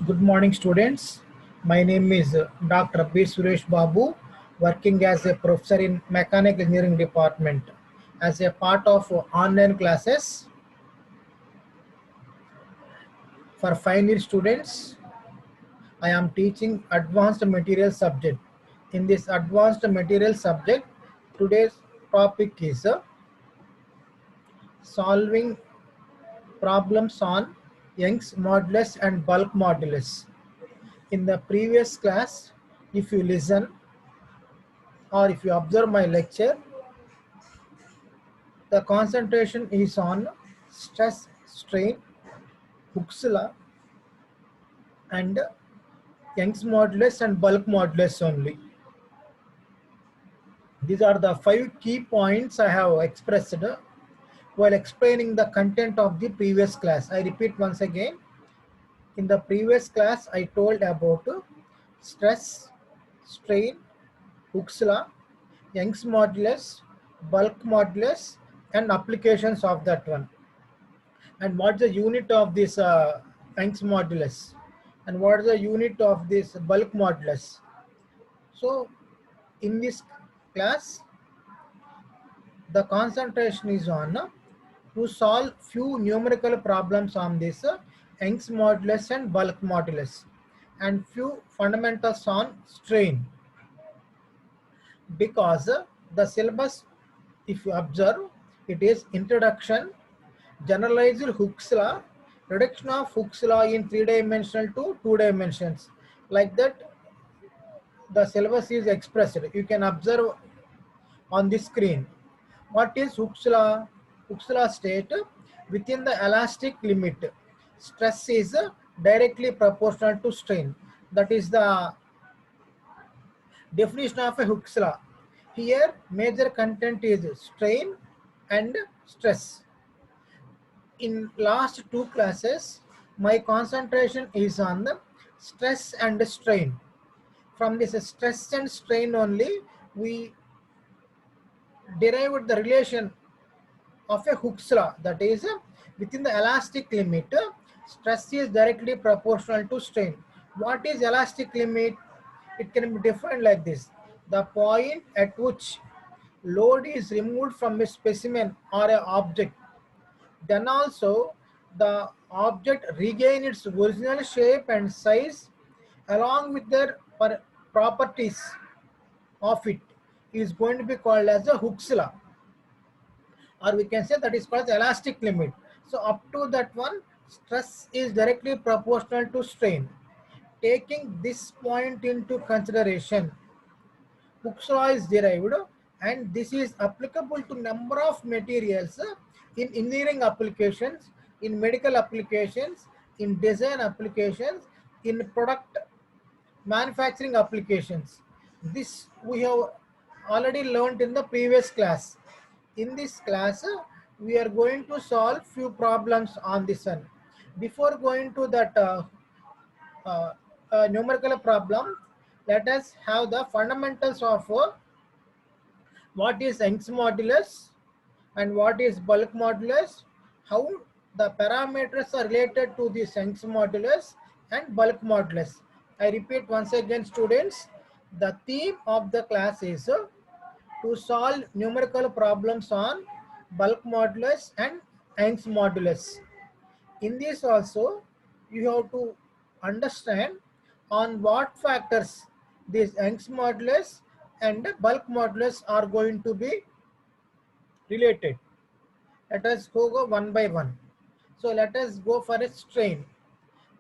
Good morning, students. My name is Dr. B. Suresh Babu, working as a professor in Mechanical Engineering Department. As a part of online classes for final year students, I am teaching advanced material subject. In this advanced material subject, today's topic is solving problems on Young's modulus and bulk modulus. In the previous class, if you listen or if you observe my lecture, the concentration is on stress, strain, Hooke's law, and Young's modulus and bulk modulus only. These are the 5 key points I have expressed while explaining the content of the previous class. I repeat once again. In the previous class, I told about stress, strain, Hooke's law, Young's modulus, bulk modulus, and applications of that one. And what's the unit of this Young's modulus? And what is the unit of this bulk modulus? So, in this class, the concentration is on to solve few numerical problems on this Young's modulus and bulk modulus, and few fundamentals on strain. Because the syllabus, if you observe, it is introduction, generalized Hooke's law, reduction of Hooke's law in 3-dimensional to 2 dimensions. Like that, the syllabus is expressed. You can observe on the screen. What is Hooke's law? Hooke's law state, within the elastic limit, stress is directly proportional to strain. That is the definition of a Hooke's law. Here, major content is strain and stress. In last 2 classes, my concentration is on the stress and strain. From this stress and strain only, we derived the relation of a Hooke's law. That is, within the elastic limit, stress is directly proportional to strain. What is elastic limit? It can be defined like this: the point at which load is removed from a specimen or an object, then also the object regain its original shape and size along with their properties of it, is going to be called as a Hooke's law, or we can say that is called elastic limit. So up to that one, stress is directly proportional to strain. Taking this point into consideration, Hooke's law is derived, and this is applicable to number of materials in engineering applications, in medical applications, in design applications, in product manufacturing applications. This we have already learned in the previous class. In this class, we are going to solve few problems on this one. Before going to that numerical problem, let us have the fundamentals of what is Young's modulus and what is bulk modulus, how the parameters are related to this Young's modulus and bulk modulus. I repeat once again, students, the theme of the class is to solve numerical problems on bulk modulus and Young's modulus. In this also, you have to understand on what factors this Young's modulus and bulk modulus are going to be related. Let us go one by one. So let us go for a strain.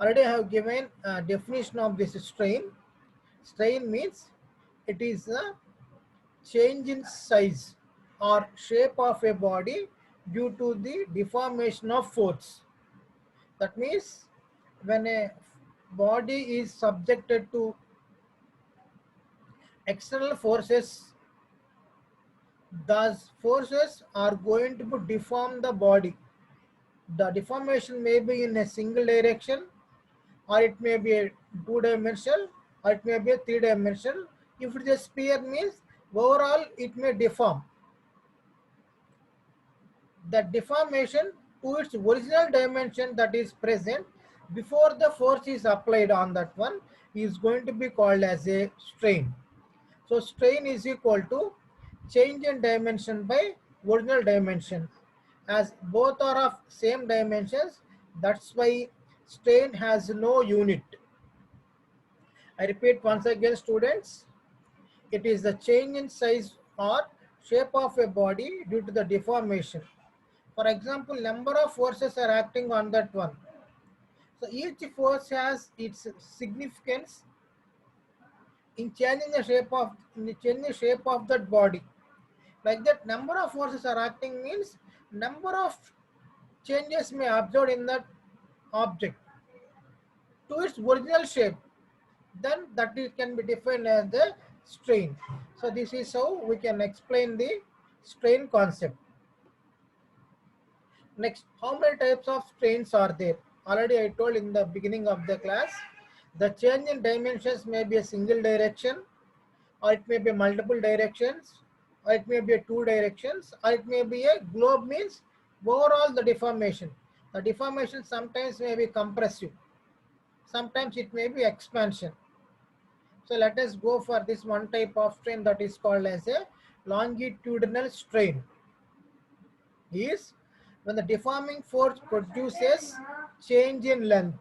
Already I have given a definition of this strain. Strain means it is a change in size or shape of a body due to the deformation of force. That means when a body is subjected to external forces, those forces are going to deform the body. The deformation may be in a single direction, or it may be a 2-dimensional, or it may be a 3-dimensional. If it is a sphere, means overall it may deform. The deformation to its original dimension that is present, before the force is applied on that one is going to be called as a strain. So strain is equal to change in dimension by original dimension. As both are of same dimensions, that's why strain has no unit. I repeat once again, students, it is the change in size or shape of a body due to the deformation. For example, number of forces are acting on that one. So each force has its significance in changing the shape of that body. Like that, number of forces are acting means number of changes may observed in that object to its original shape. Then that is can be defined as the strain. So this is how we can explain the strain concept. Next, how many types of strains are there? Already I told in the beginning of the class, the change in dimensions may be a single direction, or it may be multiple directions, or it may be a two directions, or it may be a globe means overall the deformation. The deformation sometimes may be compressive, sometimes it may be expansion. So let us go for this one type of strain that is called as a longitudinal strain. Is when the deforming force produces change in length.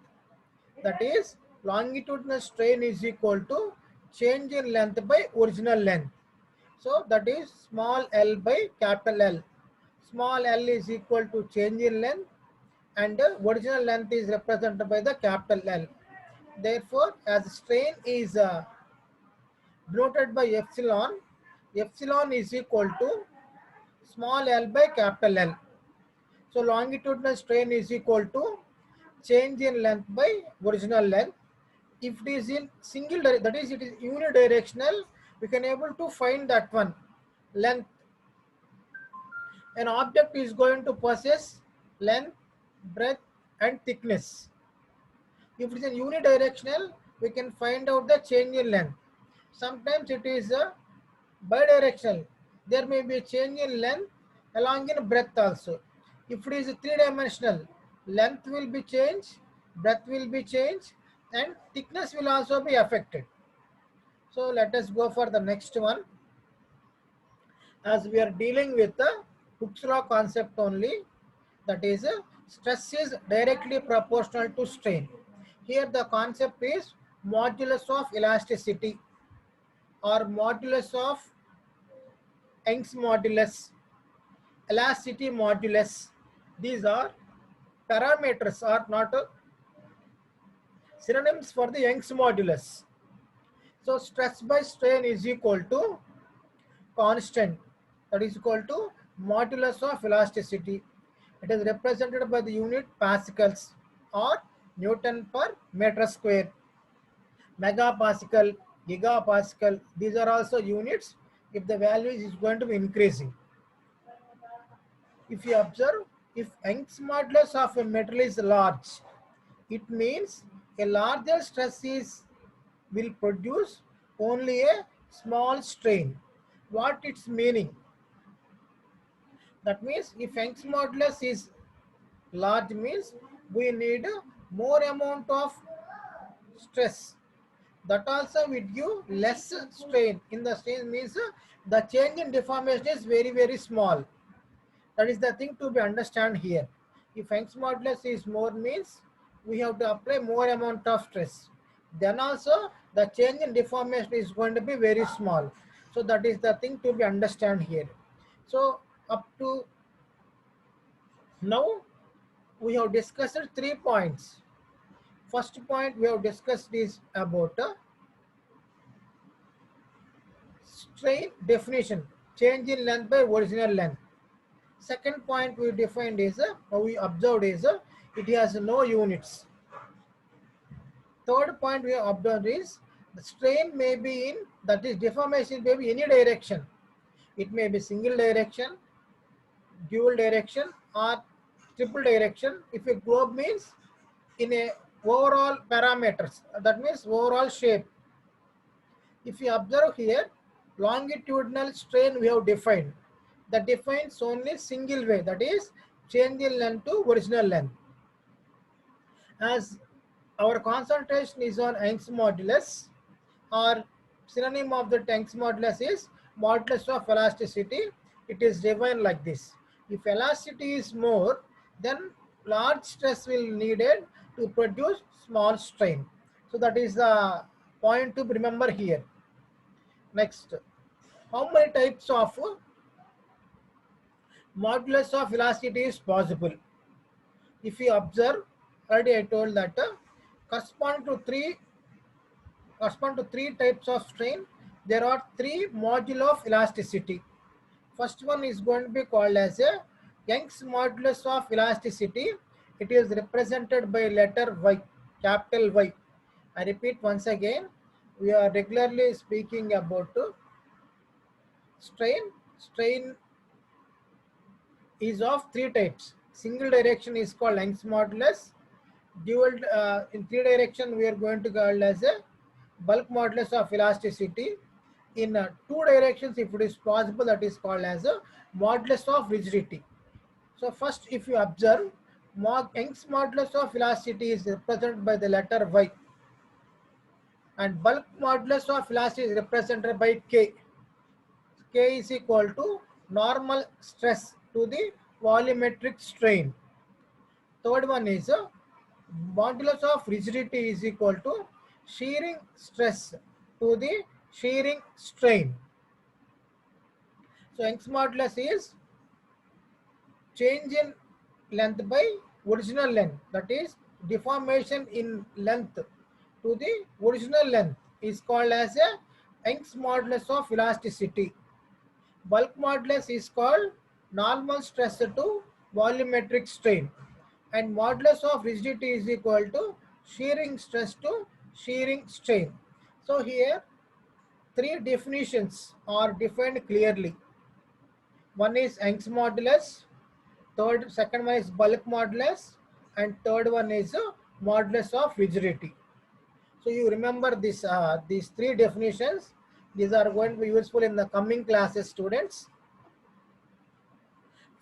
That is, longitudinal strain is equal to change in length by original length. So that is small l by capital L. Small l is equal to change in length and the original length is represented by the capital L. Therefore, as strain is denoted by epsilon, epsilon is equal to small l by capital L. So longitudinal strain is equal to change in length by original length. If it is in single, that is it is unidirectional, we can able to find that one length. An object is going to possess length, breadth and thickness. If it is in unidirectional, we can find out the change in length. Sometimes it is bidirectional. There may be a change in length along in breadth also. If it is three-dimensional, length will be changed, breadth will be changed, and thickness will also be affected. So let us go for the next one. As we are dealing with the Hooke's law concept only, that is stress is directly proportional to strain. Here the concept is modulus of elasticity or modulus of Young's modulus, elasticity modulus. These are parameters are not synonyms for the Young's modulus. So stress by strain is equal to constant, that is equal to modulus of elasticity. It is represented by the unit pascals or Newton per meter square. Megapascal, gigapascal, these are also units if the value is going to be increasing. If you observe, if Young's modulus of a metal is large, it means a larger stress will produce only a small strain. What its meaning? That means if Young's modulus is large means we need more amount of stress. That also will give less strain. In the strain means the change in deformation is very small. That is the thing to be understand here. If Young's modulus is more means we have to apply more amount of stress. Then also the change in deformation is going to be very small. So that is the thing to be understand here. So up to now we have discussed 3 points. First point we have discussed is about strain definition, change in length by original length. Second point we defined is, we observed is, it has no units. Third point we have observed is, the strain may be in, that is deformation may be any direction. It may be single direction, dual direction or triple direction. If a globe means in a overall parameters, that means overall shape. If you observe here, longitudinal strain we have defined. That defines only single way, that is change in length to original length. As Our concentration is on Young's modulus, or synonym of the Young's modulus is modulus of elasticity. It is defined like this. If elasticity is more, then large stress will needed to produce small strain. So that is the point to remember here. Next, how many types of modulus of elasticity is possible? If you observe, already I told that correspond to three types of strain. There are three modules of elasticity. First one is going to be called as a Young's modulus of elasticity. It is represented by letter Y, capital Y. I repeat once again, we are regularly speaking about strain. Strain is of three types. Single direction is called Young's modulus. Dual in three direction we are going to call as a bulk modulus of elasticity. In two directions, if it is possible, that is called as a modulus of rigidity. So first, if you observe, Young's modulus of elasticity is represented by the letter Y, and bulk modulus of elasticity is represented by K. K is equal to normal stress to the volumetric strain. Third one is modulus of rigidity is equal to shearing stress to the shearing strain. So Young's modulus is change in length by original length, that is deformation in length to the original length is called as a Young's modulus of elasticity. Bulk modulus is called normal stress to volumetric strain, and modulus of rigidity is equal to shearing stress to shearing strain. So here three definitions are defined clearly. One is Young's modulus, second one is bulk modulus, and third one is modulus of rigidity. So you remember this these three definitions. These are going to be useful in the coming classes, students.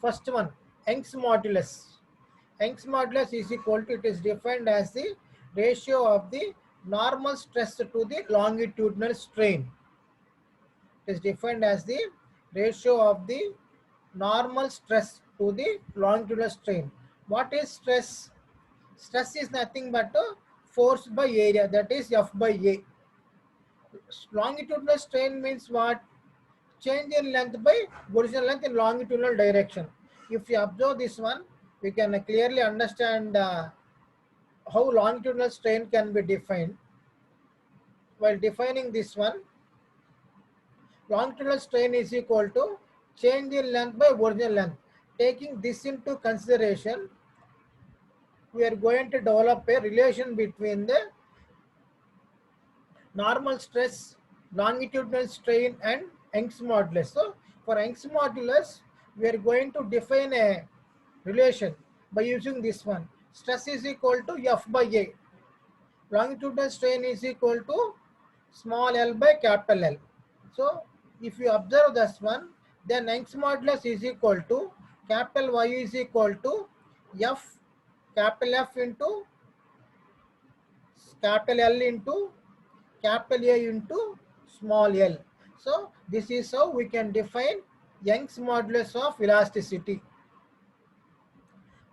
First one, Young's modulus. Young's modulus is equal to, it is defined as the ratio of the normal stress to the longitudinal strain. It is defined as the ratio of the normal stress to the longitudinal strain. What is stress? Stress is nothing but force by area, that is F by A. Longitudinal strain means what? Change in length by original length in longitudinal direction. If you observe this one, we can clearly understand how longitudinal strain can be defined. While defining this one, longitudinal strain is equal to change in length by original length. Taking this into consideration, we are going to develop a relation between the normal stress, longitudinal strain, and Young's modulus. So for Young's modulus, we are going to define a relation by using this one. Stress is equal to F by A. Longitudinal strain is equal to small l by capital L. So if you observe this one, then Young's modulus is equal to capital Y is equal to F, capital F into capital L into capital A into small l. So this is how we can define Young's modulus of elasticity.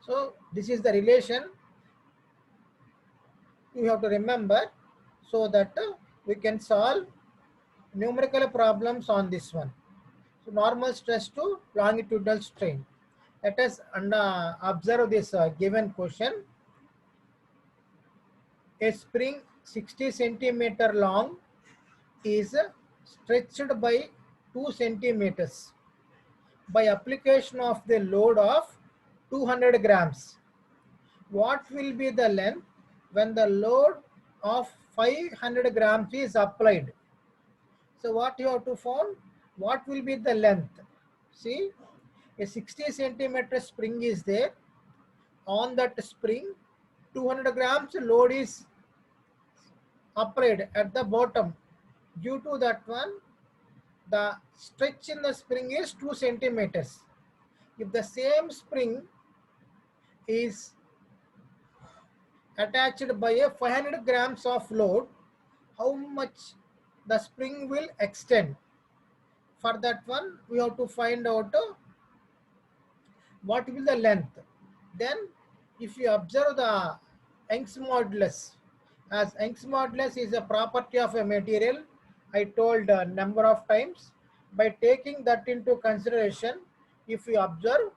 So this is the relation you have to remember, so that we can solve numerical problems on this one. So normal stress to longitudinal strain. Let us observe this given question. A spring 60 centimeter long is stretched by 2 centimeters by application of the load of 200 grams. What will be the length when the load of 500 grams is applied? So what you have to find? What will be the length? See, a 60 centimeter spring is there. On that spring, 200 grams load is applied at the bottom. Due to that one, the stretch in the spring is 2 centimeters. If the same spring is attached by a 500 grams of load, how much the spring will extend? For that one, we have to find out what will the length. Then if you observe the Young's modulus, as Young's modulus is a property of a material, I told a number of times, by taking that into consideration, if you observe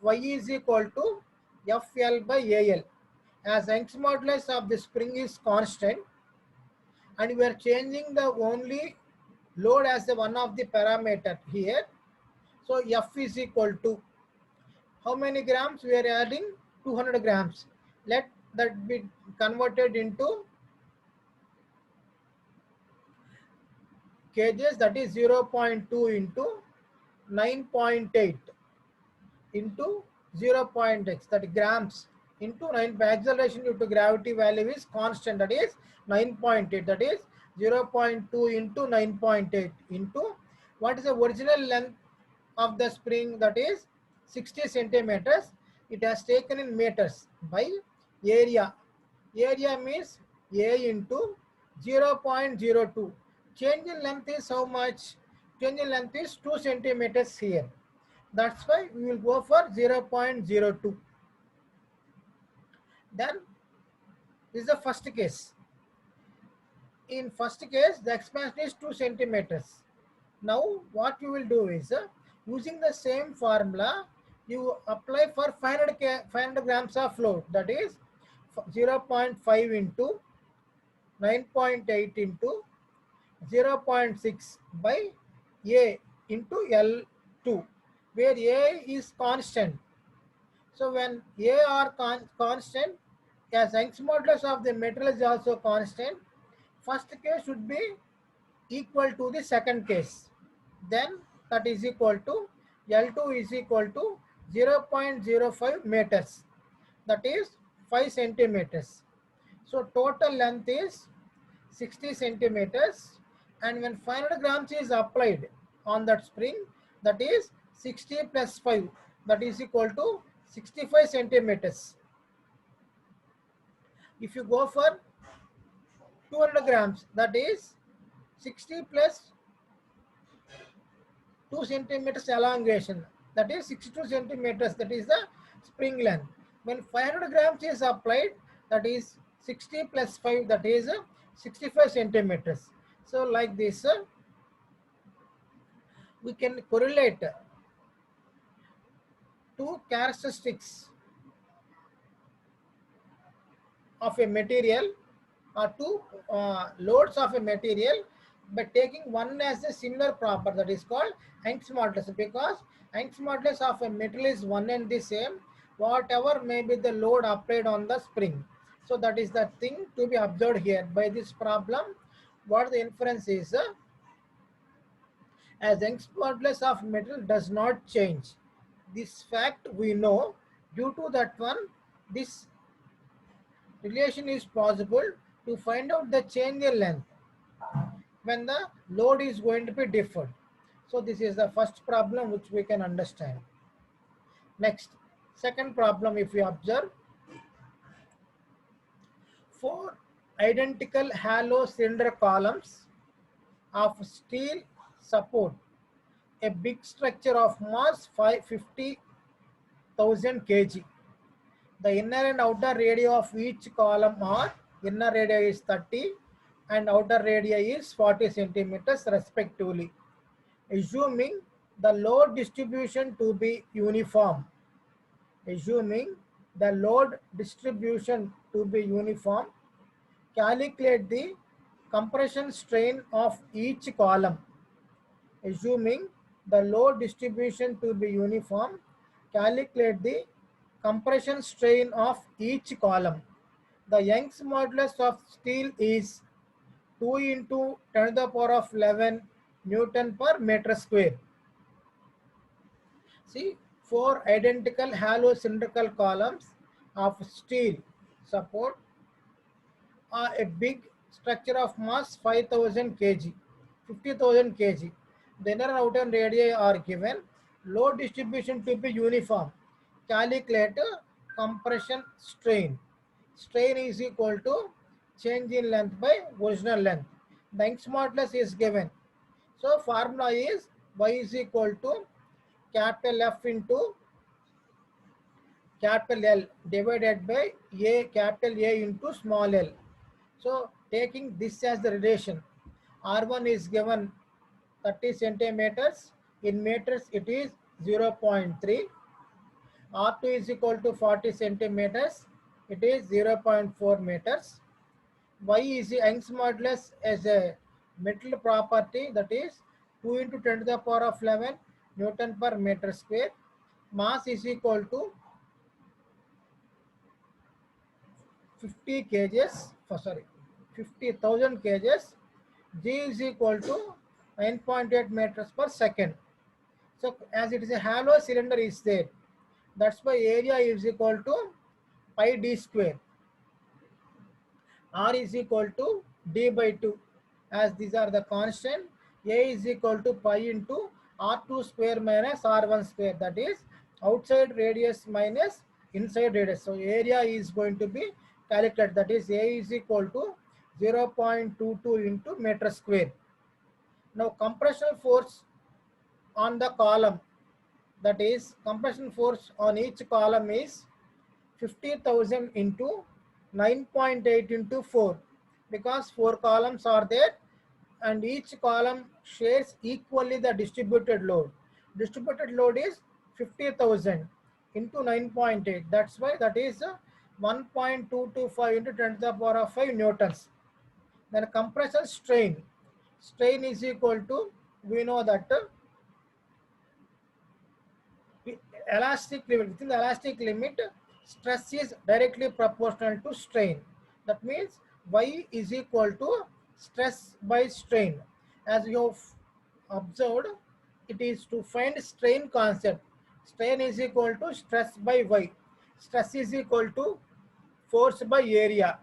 Fy is equal to Fl by Al, as Young's modulus of the spring is constant and we are changing the only load as the one of the parameter here, so F is equal to how many grams we are adding? 200 grams. Let that be converted into kgs, that is 0.2 into 9.8 into 0.x, that grams into 9. Acceleration due to gravity value is constant, that is 9.8, that is 0.2 into 9.8 into what is the original length of the spring, that is 60 centimeters. It has taken in meters by area. Area means A into 0.02. Change in length is how much? Change in length is 2 centimeters here. That's why we will go for 0.02. Then this is the first case. In first case, the expansion is 2 centimeters. Now what you will do is using the same formula, you apply for 500 grams of load, that is 0.5 into 9.8 into 0.6 by A into L2, where A is constant. So when A are constant, as Young's modulus of the material is also constant, first case should be equal to the second case. Then that is equal to L2 is equal to 0.05 meters, that is 5 centimeters. So total length is 60 centimeters, and when 500 grams is applied on that spring, that is 60 plus 5, that is equal to 65 centimeters. If you go for 200 grams, that is 60 plus 2 centimeters elongation, that is 62 centimeters, that is the spring length. When 500 grams is applied, that is 60 plus 5, that is 65 centimeters. So like this, we can correlate two characteristics of a material or two loads of a material by taking one as a similar property, that is called Young's modulus, because Young's modulus of a material is one and the same, whatever may be the load applied on the spring. So that is the thing to be observed here. By this problem, what the inference is, as Young's modulus of material does not change. This fact we know. Due to that one, this relation is possible to find out the change in length when the load is going to be differed. So this is the first problem which we can understand. Next, second problem, if you observe, 4 identical hollow cylinder columns of steel support a big structure of mass 50,000 kg. The inner and outer radii of each column are, inner radii is 30 and outer radii is 40 centimeters respectively. Assuming the load distribution to be uniform. Assuming the load distribution to be uniform, calculate the compression strain of each column. Assuming the load distribution to be uniform, calculate the compression strain of each column. The Young's modulus of steel is 2 into 10 to the power of 11 Newton per meter square. See, 4 identical hollow cylindrical columns of steel support a big structure of mass 5,000 kg, 50,000 kg. The inner and outer radii are given. Load distribution to be uniform. Calculate compression strain. strain is equal to change in length by original length. The Young's modulus is given. So formula is y is equal to capital F into capital L divided by A, capital A into small l. So taking this as the relation, R1 is given 30 centimeters. In meters it is 0.3. R2 is equal to 40 centimeters. It is 0.4 meters. Y is Young's modulus as a metal property, that is 2 into 10 to the power of 11 Newton per meter square. Mass is equal to 50 kgs, 50,000 kgs. G is equal to 9.8 meters per second. So as it is a hollow cylinder is there, that's why area is equal to pi d square. R is equal to d by 2. As these are the constant, A is equal to pi into R2 square minus R1 square. That is outside radius minus inside radius. So area is going to be calculated. That is A is equal to 0.22 into meter square. Now compression force on the column, that is compression force on each column is 50,000 into 9.8 into 4, because 4 columns are there and each column shares equally the distributed load. Distributed load is 50,000 into 9.8. That's why that is 1.225 into 10 to the power of 5 newtons. Then compression strain. Strain is equal to, we know that elastic limit, within the elastic limit, stress is directly proportional to strain. That means Y is equal to stress by strain. As you have observed, it is to find strain concept. Strain is equal to stress by Y. Stress is equal to force by area.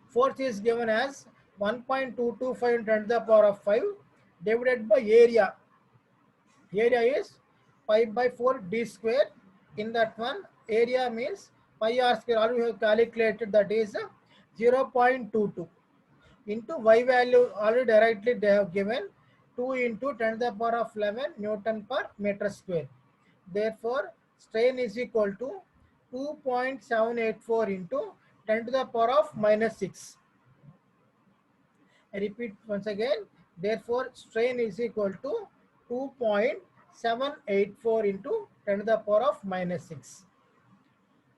Force is given as 1.225 into 10 to the power of 5 divided by area. Area is pi by 4 d square. In that one, area means pi r square. Already we have calculated, that is 0.22 into y value already directly they have given 2 into 10 to the power of 11 Newton per meter square. Therefore, strain is equal to 2.784 into 10 to the power of minus 6. I repeat once again. Therefore, strain is equal to 2.784 into 10 to the power of minus 6.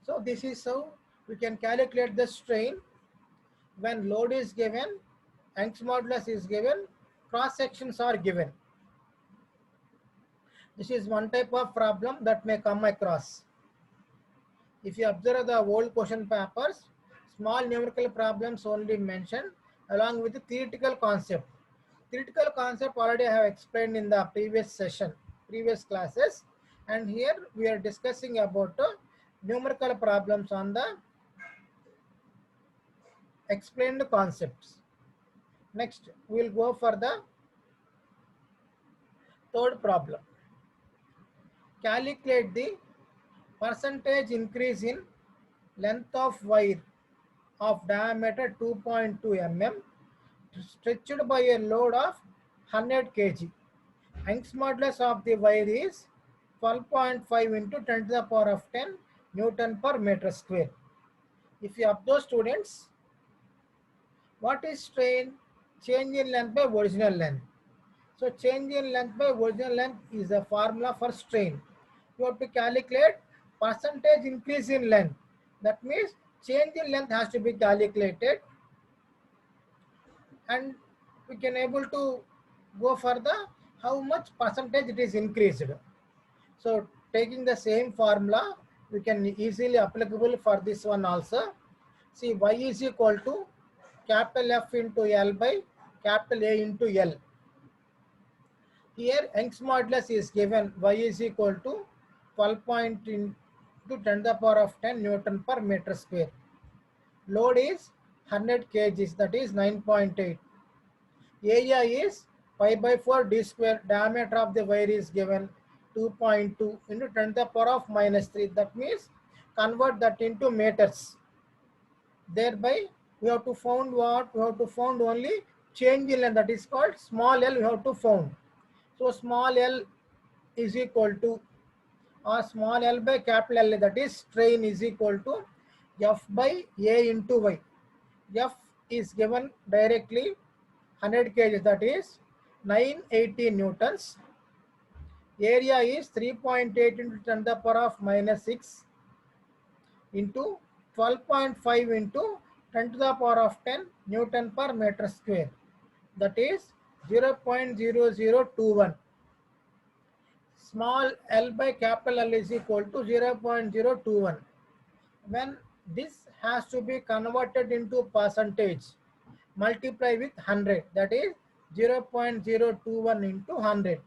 So this is how we can calculate the strain when load is given, Young's modulus is given, cross sections are given. This is one type of problem that may come across. If you observe the old question papers, small numerical problems only mentioned along with the theoretical concept. Theoretical concept already I have explained in the previous session, previous classes, and here we are discussing about numerical problems on the explained concepts. Next, we will go for the third problem. Calculate the percentage increase in length of wire of diameter 2.2 mm stretched by a load of 100 kg. Young's modulus of the wire is 12.5 into 10 to the power of 10 Newton per meter square. If you observe, students, what is strain? Change in length by original length. So change in length by original length is a formula for strain. You have to calculate percentage increase in length. That means change in length has to be calculated, and we can able to go for the how much percentage it is increased. So taking the same formula, we can easily applicable for this one also. See, y is equal to capital F into L by capital A into L. Here Young's modulus is given, y is equal to 12 into 10 to the power of 10 Newton per meter square. Load is 100 kgs, that is 9.8. Area is pi by 4 d square. Diameter of the wire is given 2.2 into 10 to the power of minus 3. That means convert that into meters. Thereby, we have to found what? We have to found only change in length, that is called small l we have to found. So small l is equal to, or small l by capital L, that is strain, is equal to F by A into Y. F is given directly 100 kg, that is 980 newtons. Area is 3.8 into 10 to the power of minus 6 into 12.5 into 10 to the power of 10 Newton per meter square. That is 0.0021. Small l by capital L is equal to 0.021. When this has to be converted into percentage, multiply with 100, that is 0.021 into 100,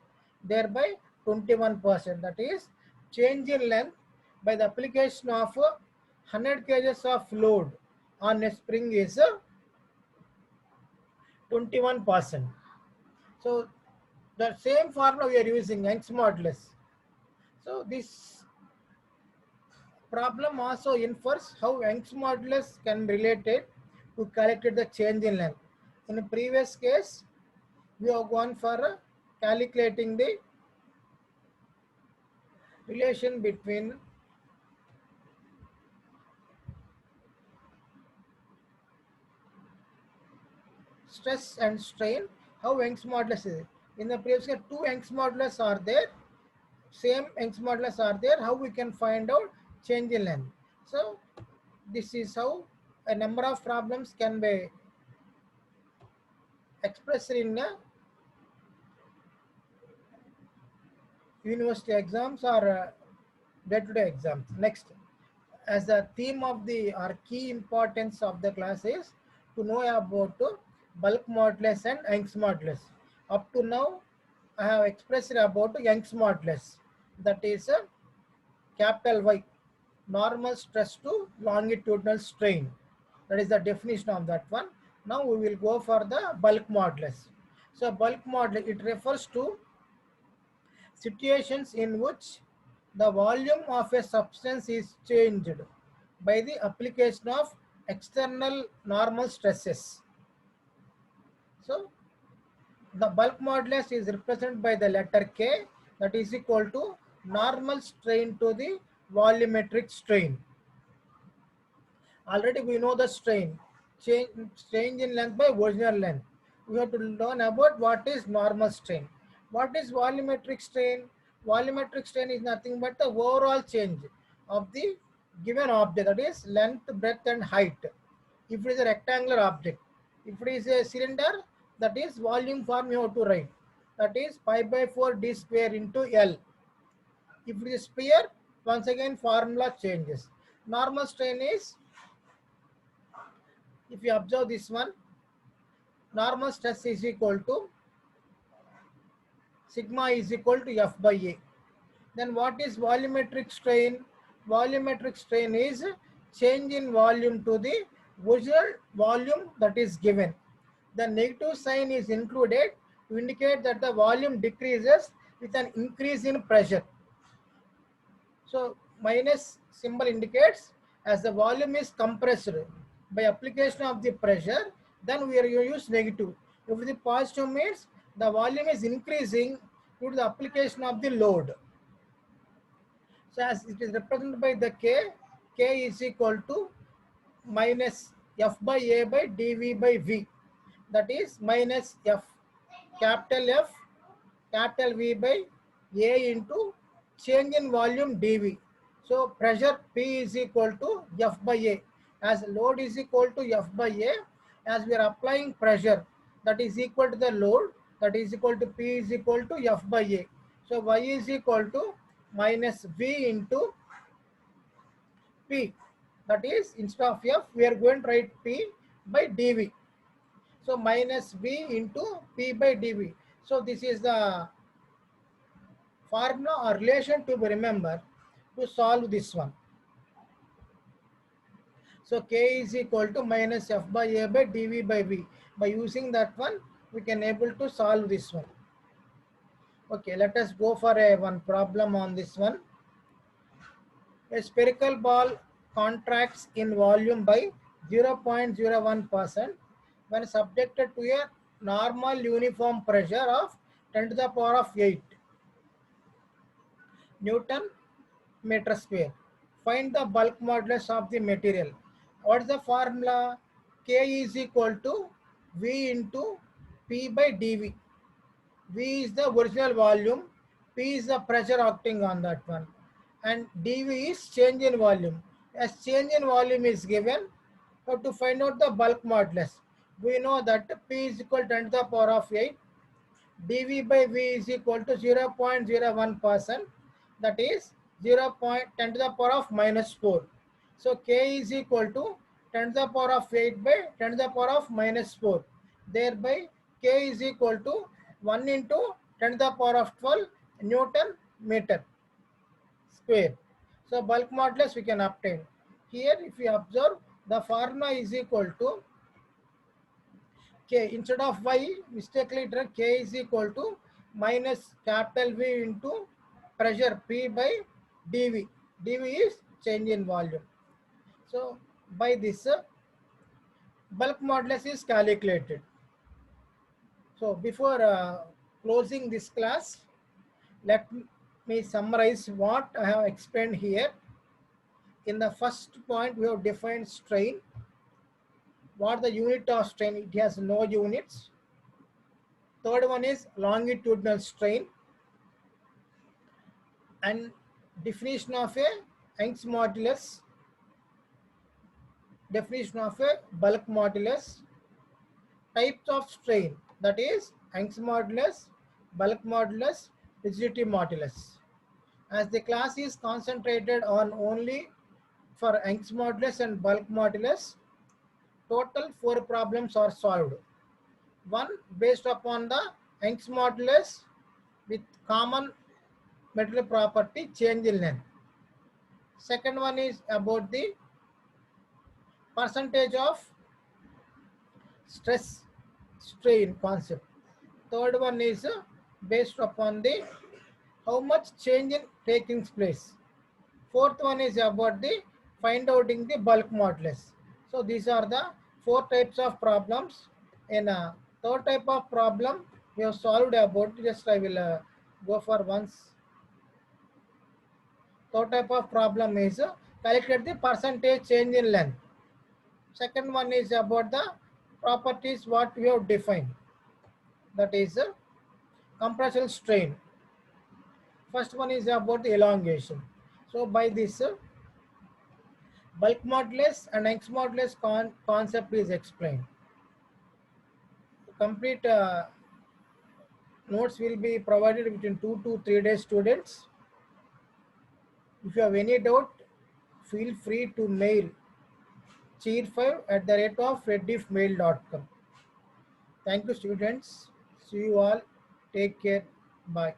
thereby 21%. That is change in length by the application of 100 kgs of load on a spring is 21%. So the same formula we are using, Young's modulus. So this problem also infers how Young's modulus can relate it to calculate the change in length. In the previous case, we have gone for calculating the relation between stress and strain, how Young's modulus is. In the previous case, two Young's modulus are there, same Young's modulus are there, how we can find out change in length. So this is how a number of problems can be expressed in university exams or day-to-day exams. Next, as the theme of the or key importance of the class is to know about bulk modulus and Young's modulus. Up to now, I have expressed about Young's modulus, that is capital Y, normal stress to longitudinal strain. That is the definition of that one. Now we will go for the bulk modulus. So bulk modulus, it refers to situations in which the volume of a substance is changed by the application of external normal stresses. So the bulk modulus is represented by the letter K, that is equal to normal strain to the volumetric strain. Already we know the strain, change in length by original length. We have to learn about what is normal strain. What is volumetric strain? Volumetric strain is nothing but the overall change of the given object, that is length, breadth and height. If it is a rectangular object, if it is a cylinder, that is volume form you have to write. That is pi by 4 d square into L. If it is sphere, once again formula changes. Normal strain is, if you observe this one, normal stress is equal to sigma is equal to F by A. Then what is volumetric strain? Volumetric strain is change in volume to the original volume that is given. The negative sign is included to indicate that the volume decreases with an increase in pressure. So minus symbol indicates as the volume is compressed by application of the pressure, then we are use negative. If the positive means the volume is increasing due to the application of the load. So as it is represented by the K, K is equal to minus F by A by dV by V. That is minus F, capital V by A into change in volume dV. So pressure P is equal to F by A. As load is equal to F by A, as we are applying pressure that is equal to the load, that is equal to P is equal to F by A. So Y is equal to minus V into P. That is instead of F, we are going to write P by dV. So minus V into P by dV. So this is the formula or relation to be remembered to solve this one. So K is equal to minus F by A by dV by V. By using that one, we can able to solve this one. Okay, let us go for one problem on this one. A spherical ball contracts in volume by 0.01% when subjected to a normal uniform pressure of 10 to the power of 8 Newton meter square. Find the bulk modulus of the material. What is the formula? K is equal to V into P by dV. V is the original volume, P is the pressure acting on that one, and dV is change in volume. As change in volume is given, we have to find out the bulk modulus. We know that P is equal to 10 to the power of 8, dV by V is equal to 0.01%, that is 0.10 to the power of minus 4. So K is equal to 10 to the power of 8 by 10 to the power of minus 4. Thereby K is equal to 1 into 10 to the power of 12 Newton meter square. So bulk modulus we can obtain. Here if we observe, the formula is equal to K, instead of Y, mistakenly written K is equal to minus capital V into pressure P by dV. dV is change in volume. So by this, bulk modulus is calculated. So before closing this class, let me summarize what I have explained here. In the first point, we have defined strain. What the unit of strain? It has no units. Third one is longitudinal strain, and definition of a Young's modulus, definition of a bulk modulus, types of strain, that is Young's modulus, bulk modulus, rigidity modulus. As the class is concentrated on only for Young's modulus and bulk modulus, total 4 problems are solved. One based upon the Young's modulus with common material property change in length. Second one is about the percentage of stress strain concept. Third one is based upon the how much change in taking place. Fourth one is about the find outing the bulk modulus. So these are the 4 types of problems. In a third type of problem we have solved about, just I will go for once. Third type of problem is calculate the percentage change in length. Second one is about the properties what we have defined, that is compression strain. First one is about the elongation. So by this bulk modulus and Young's modulus concept is explained. Complete notes will be provided within 2 to 3 days, students. If you have any doubt, feel free to mail cheer5@rediffmail.com. Thank you, students. See you all. Take care. Bye.